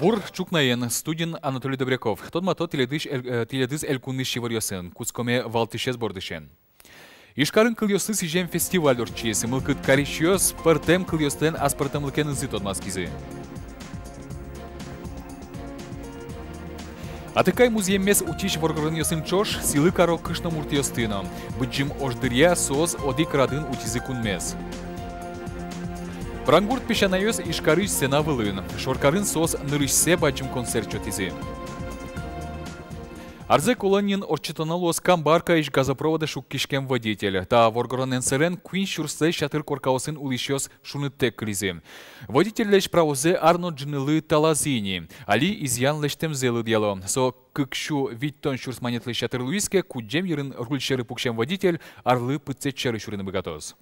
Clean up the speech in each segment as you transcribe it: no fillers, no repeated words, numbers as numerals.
Бур чукнаен студент Анатолий Добряков. Тот мато теледиз элькунныш варьосын, куцкоме валтышез бордышен. Ишкарын кыльосы сижем фестиваль орчиесы, мылкыт карищёс, партем кыльостен аспартамлыкен ызы тодмаскизы. Атыкай музеймес учиш воргорыньосын чош, силы карок кышно муртиостыно. Быджим ождырья соз одик радын утизы кунмес. Прангурт пешанайос ишкарыш сена вылын. Шоркарын соз нырышсе баджим концерт чотизы. Арзе колонин орчетоналос камбарка иш газопровода шуккишкем водитель. Та воргоронен сырен куин шурсе шатыр коркаусын улишёс шунытек кризы. Водитель леш правозе арно джнылы талазини. Али изъян лештем зелы дьяло. Со кыкшу виттон шурсманетлы шатыр луиске куджем ерын рульшеры пукшем водитель арлы пыцетчеры шурыны богатоз.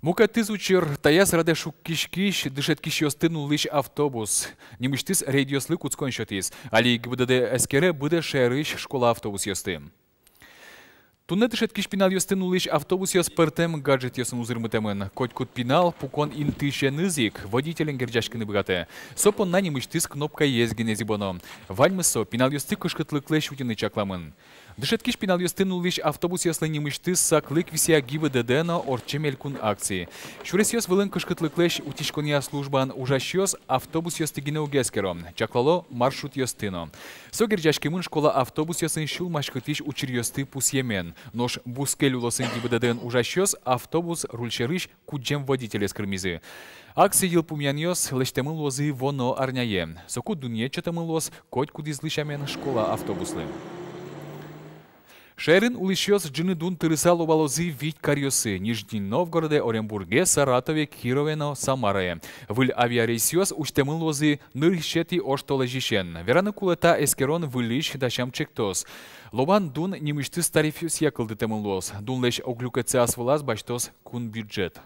Мука тызучер таяс раде шуккишкиш дышеткиш йостыну лиш автобус. Немыштыз рейдиослы куцкон шотиз. Али ГИБДД эскере буде шерыш школа автобус йосты. Тунне дышеткиш пинал йостыну лиш автобус йос пертем гаджет йосын узырмытемын. Котькут пинал пукон интыше нызик водителен герджашкины богате. Сопон на немыштыз кнопка езгене зибоно. Вальмысо пинал йосты кышкытлыклы шутины чакламын. Дышеткиш пинал йостыну лиш автобус йослы немыштыз саклык висия ГИБДД на орчемелькун акции. Шурес йос вылын кышкытлыклыш утишкония службан ужащёс автобус йостыгине угескеро. Чаклало маршрут йостыно. Со герджашкимын школа автобус йосын шул машкытиш учир йосты пусьемен. Нож бускель улосын ГИБДД ужащёс автобус рульшерыш куджем водителя скрмизы. Акции ел пумяньос лештемын лозы воно арняе. Соку дунье чатамын лоз коть кудизлышамен школа автобуслы. Шерин улишёс джины дун тырысал обалозы вить карьосы. Нижний Новгороде, Оренбурге, Саратове, Кирове, Самаре. Выль авиарейсёс уштемын лозы нырщети оштолежишен. Вераны кулета эскерон вылиш дашам чектос. Лобан дун немышты старифюс якылды темын лоз. Дун леш оглюкеце асвылаз баштос кун бюджет.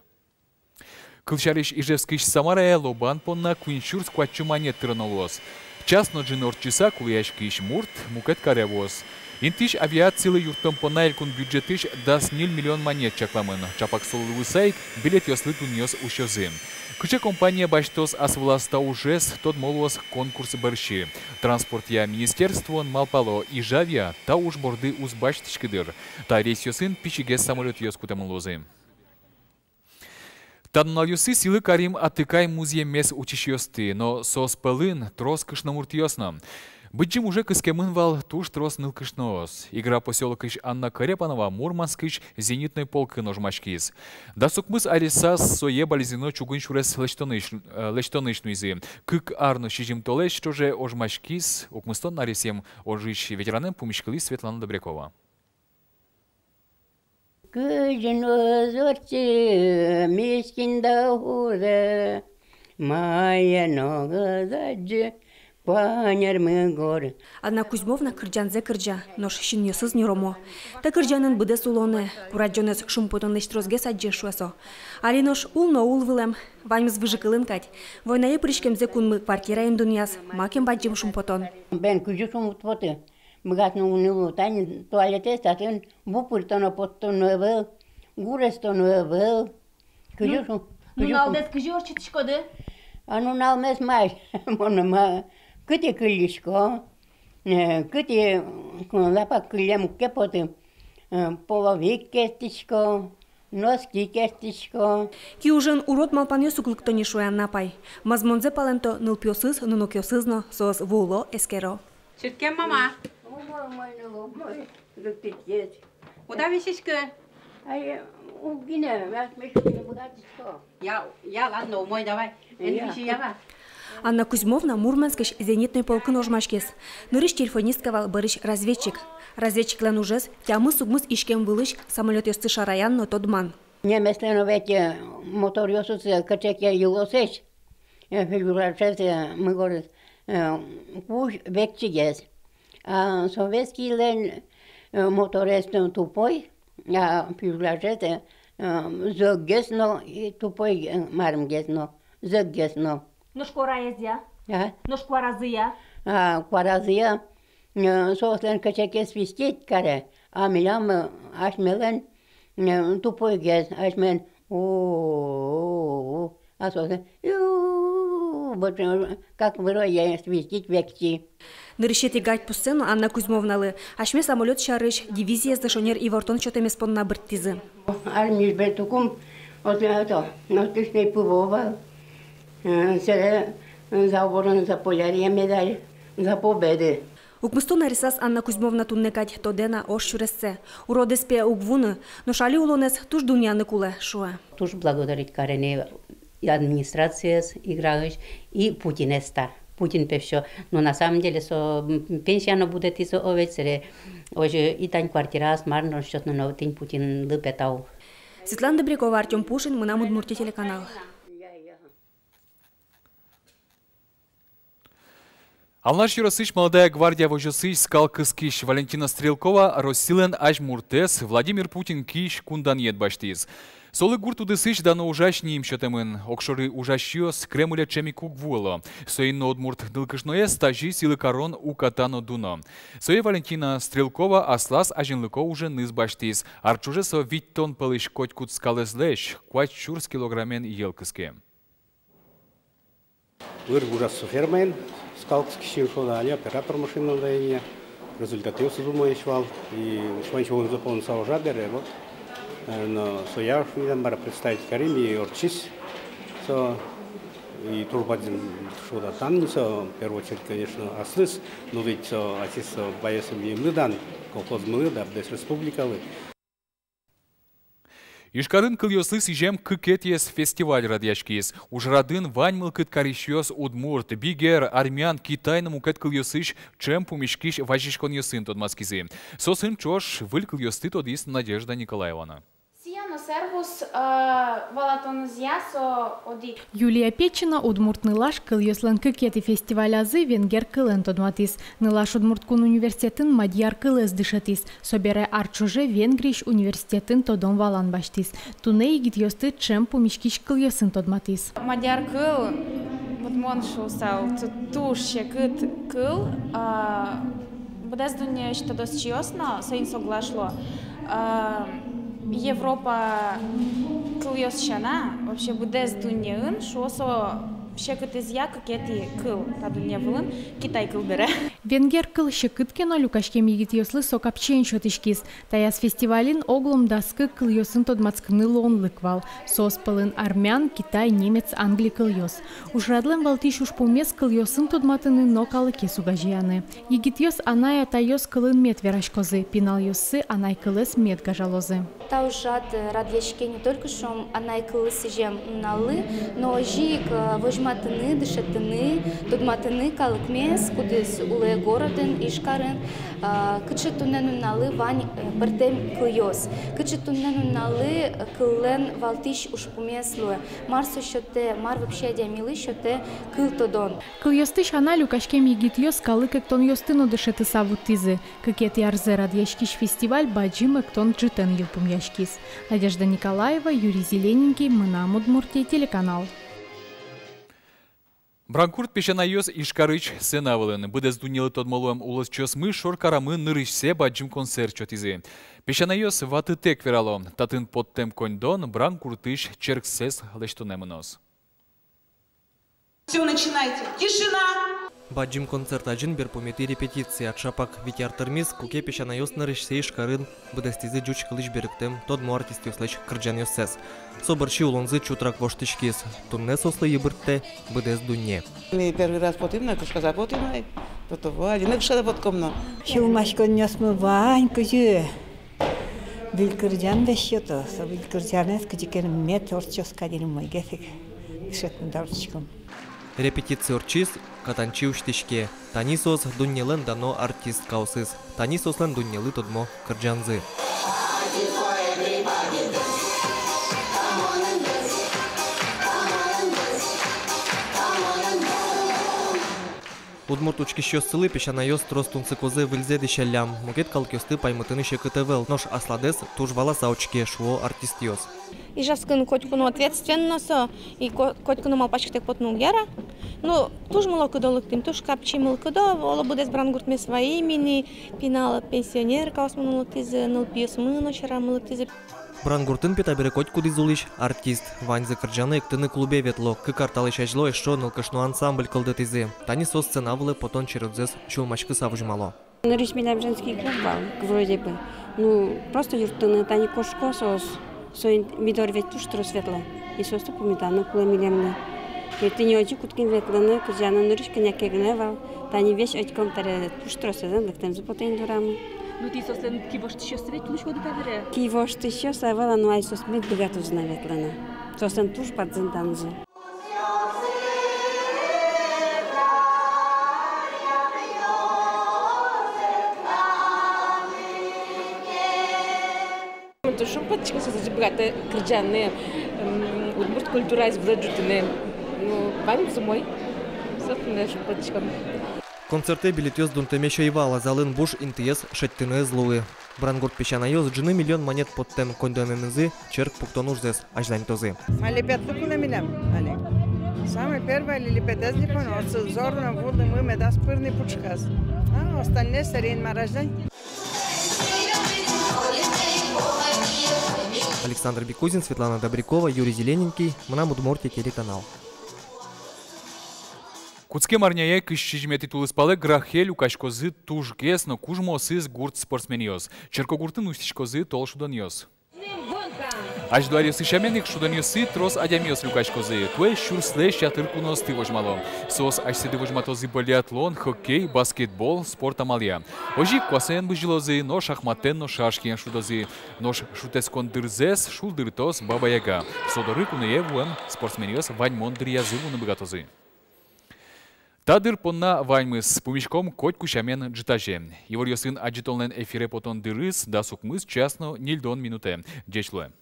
Кылшариш Ижевскиш Самаре лобан понна куиншурс квачумане тырнолоз. Частно джин орчиса куляшкиш мурт мукет каревоз. Интиш авиациялы юртом понаэлькун бюджетиш дас 0 миллион монет чакламын. Чапак солы высайк билет ёслы туньёс ушёзым. Кыча компания баштос асвласта ужес тот молос конкурс барщи. Транспорт я министерствон малпало и жавия та уж борды узбаштышкыдыр. Та рейс ёсын пичигес самолет ёскутамын лозы. Танналюсы силы карим атыкай музей мес учишёсты, но сос пылын трос кышнамуртьёсно. Быджим уже кыскемын вал туш трос нылкышноос. Игра поселок иш Анна Карепанова Мурманск зенитной полкы ножмашкиз. Да сукмыз арисас сое бализино чугун шурес лештонышнуизы. Кык арно шижим толеш, что же ожмашкиз, укмыстон арисем ожиш ветераnem пумишкали Светлана Добрякова. Кыжыныз орчы, мешкинда хуры, майя ногызаджы. Анна Кузьмовна кырджанзе кырджа, нош шиньосыз неромо. Та кырджанын быде сулоне, кураджонес шумпотон лештрозге саджи шуасо. Али нош улно улвылем, ваймыз выжыкылын кать. Войнае пришкемзе кунмы квартира индуньяс, макем баджим шумпотон. Бен кыжу шумпоты, мгатно унылу, тань туалете статын, бупультоно поттоно был, гурестоно был. Кыжу шум. Ну алдес кыжу орчитишкоды? А ну налмес май, монома. Câte câlișco, câte lapa câliam kepote, половик кестичко, носки кестичко. Киужен урод малпаньо суклыктони шуян напай. Мазмонзе паленто нылпиосыз, нунокиосызно, соз вуло эскеро. Читкем мама. Куда висишка? Я ладно, мой давай. Анна Кузьмовна Мурманскиш зенитной полкы ножмашкес. Нырыш телефонисткавал барыш разведчик. Разведчиклен ужес, тямы сугмыз ишкем вылыш, самолет ёсты шараян, но тодман. Немеслено ведь мотор ёсуц качеке юлосеш. Фигурашесе мы говорит, пуш векчигес. А советский лен моторест тупой, а фигурашесе зöggес, и тупой мармгес, зöggес. Nu știu razia? Nu știu razia? Razia, soțlen că ce che svistit care amilam așmelen tupoi ghez așmen a soțlen вот как вроде свистить векти. Нырышет игать по сцену Анна Кузьмовналы. Ашме самолет шарыш, дивизия сдашонер и вортон чотемес понна бырттизы. Армия бертукум, вот это, но ты с ней пывова. За оборону, за полярия медаль, за победы. Укмысто нарисас Анна Кузьмовна туннекать тодена ош чуресце. Уродеспе угвуны, но шали улонес туж дуняны куле шуа. Туж благодарить Карене и администрации играешь и Путинеста. Путин певшо. Но на самом деле со пенсия будет и со овецере. Уже и тань квартира смарно счетно но тень Путин лыпетау. Светлана Добрякова, Артем Пушин, мы на Удмуртия телеканал. Алнаш Юросыч, молодая гвардия вожосыч, скал кыскиш Валентина Стрелкова, Россилен аж муртес, Владимир Путин киш кундан едбаштиз. Солы гурт удысыч дано ужаш ним шотемын, окшоры ужашьёс Кремля чемику гвуэло. Соинно удмурт дылкышное стажи силы корон у катано дуно. Сое Валентина Стрелкова аслас ажинлыко уже нызбаштиз. Арчуже со виттон пылыш котькут скалезлеш, квач чурс килограммен елкыске. Выр ужас фермен. Скалкс кишин шодания, оператор машинного даяния, результаты сузумой швал и шванчо он запомнил саужа берево. Но соя швидам бара представить Карим и Орчис, со и турбадин шода тан, со в первую очередь конечно аслыс, но ведь со отец боесом и мыдан, колхоз мыда, без республикалы. Ишкарын кыльосы сижем кыкетьес фестиваль радяшкиес. Уж радын ваньмыл кыт карищёс удмурт, бигер, армян, китайному кыт кыльосыш, чем пумешкиш важишкон ёсын тот маскизы. Сосын чош выль кыльосты тодис Надежда Николаевна. Юлия Печина удмурт нылаш кыльослан кыкети фестиваль азы венгер кылен тодматис. Нылаш удмурткун университетин мадьяр кылыз дышатис. Собере арчуже венгриш университетин тодон валан баштис. Туне игит ёсты чем пумишкиш кыльосын тодматис. Мадьяр кыл, вот моншу сал, туше кыт кыл, без дуня что досчиосно, соин соглашло. Европа кыльосчана вообще будес дуняын, шосо шекыт изя кыкети кыл та дуня вылын, Китай кыл бере. Венгер кыл шекыт кено люкашкем игит ёслы сокапчен шотишкис. Таяс фестивалин оглом даскы кыльосын тодмацкны лон лыквал. Соспылын армян, Китай, немец, Англи кыльос. Уж радлен валтиш уж помес кыльосын тодматыны нокалыке сугажияны. Игит ёс аная тайос кылын мет верашкозы, пинал ёсы анай кылыс мет гажалозы. Та ужат радьяшке не только шом анай кылысы жем налы, но жик вожматыны, дышатыны, тодматыны калыкмес, кудыс улы городын, ишкарын, кычы туннену налы вань бартем кыльос. Кычы туннену налы кыллен валтиш уж помеслуе. Марсу шоте, мар вообще дямилы шоте кыл тодон. Кыльостыш ана люкашкем игит ёс калык эктон ёстыно дышаты савутизы. Кыкет ярзе радьяшкиш фестиваль баджим эктон джитен юлпум яшкис. Надежда Николаева, Юрий Зелененький, мы на Удмуртия телеканал. Бранкурт пешанайос ишкарыч сенавылын. Будес дунелы тодмолуем улыс чосмы шоркарамы нырышсе баджим концерт чотизы. Пешанайос ваты тек верало. Татын подтем коньдон бранкуртыш черксес лештонемынос. Все, начинайте. Тишина! Баджим концерт один берпомети репетиции от шапак витяр термиз, куке пешанайос нырышсе ишкарын, будестизы джуч кылыш беректем, тодмо артист ёслэч кырджан ёссес. Соборчи улонзы чутрак воштышкис, тунне сослы ебыртте, будес дунне. Мы первый раз потимна, кушка запотимна, то вади, не кушала подкомно. Шумашко нес мы ваньку жу. Вилкырджан вещето, со вилкырджанес, кучикен мет орчос кадили мой гефик, шетн дорчиком. Репетиция орчис, катанчи уштышке, танисос дуннелен дано артист каусыз, танисослен дуннелы тодмо кырджанзы. Удмурт учкище сылы пешанайос тростунцы козы выльзе дешелям, мукет калкёсты паймытыны шекытывел, нож асладес туж валаса очке шуо артист ёс. И жаскын котькуну ответственность, и котькуну малпачкtek потну гера. Ну, туж молокодолык тим, туж капчи молокодо, ола будес брангурт ме свои имени, пинала пенсионер, каусманулык тизы, нылпиёс мы ночера молок тизы. Брангуртын петабере коть кудизулиш артист. Ваньзы кырджаны иктыны клубе ветло. Кыкарталы шажло ешо нылкышну ансамбль кылды тизи. Тани со сценавлы потон черудзес чулмачкы савжмало. Рисмилям женский клуб был, вроде бы. Ну, просто юртыны, тани кошко сос. Соин мидор ведь туш светло. И сос то помитаны куламилемны. Это не очень куткин ветланы, кырджаны нырыш кынякегне вал. Тани весь очком таре туш тросезен, лыктем запотен дурамы. Ну ти сослен кивошт еще свет луч воды табере. Кивошт еще савала, ну ай сос мед богато знаветлана. Сослен туш подзентанзы. То шум подчка се зажигате кырджаны, удмурт культура избладжутыны. Ну, вам самой, собственно, шум подчкам. Концерте билетёз дунтемеща ивала залын буш интиес шеттыны злуы. Брангурт пещанайоз джины миллион монет под тем кондоненызы черк пуктонужзес аждань тозы. Малипетлы кулемилем, Олег. Самый первый лилипедез не понял, зорно воды мы медас пырный пучкас. А остальные старин мараждань. Александр Бекузин, Светлана Добрякова, Юрий Зелененький, Мна Удмуртия, телеканал. Куцке марняя кышчижме титулыспалы грахель укашкозы тужгес, но кужмосыз гурт спортсмениоз. Черкогуртын устичкозы толшуданьоз. Аждуари сышаменик шуданьосы трос адямиос люкашкозы. Туэ шурсле шатыркунос ты вожмало. Сос ашседы вожматозы биатлон, хоккей, баскетбол, спорт амалия. Ожи квасен быжилозы, но шахматен, но шашки шудозы. Нож шутескон дырзес, шулдыртос баба-яга. Содоры кунеевуэм спортсмениоз ваньмон дырязы уныбыгатозы. Тадыр понна ваймыс пумишком коть кушамен джитаже. Его сын аджитолнен эфире потон дырыс да сукмыс честно нильдон минуте. Дечлуэ.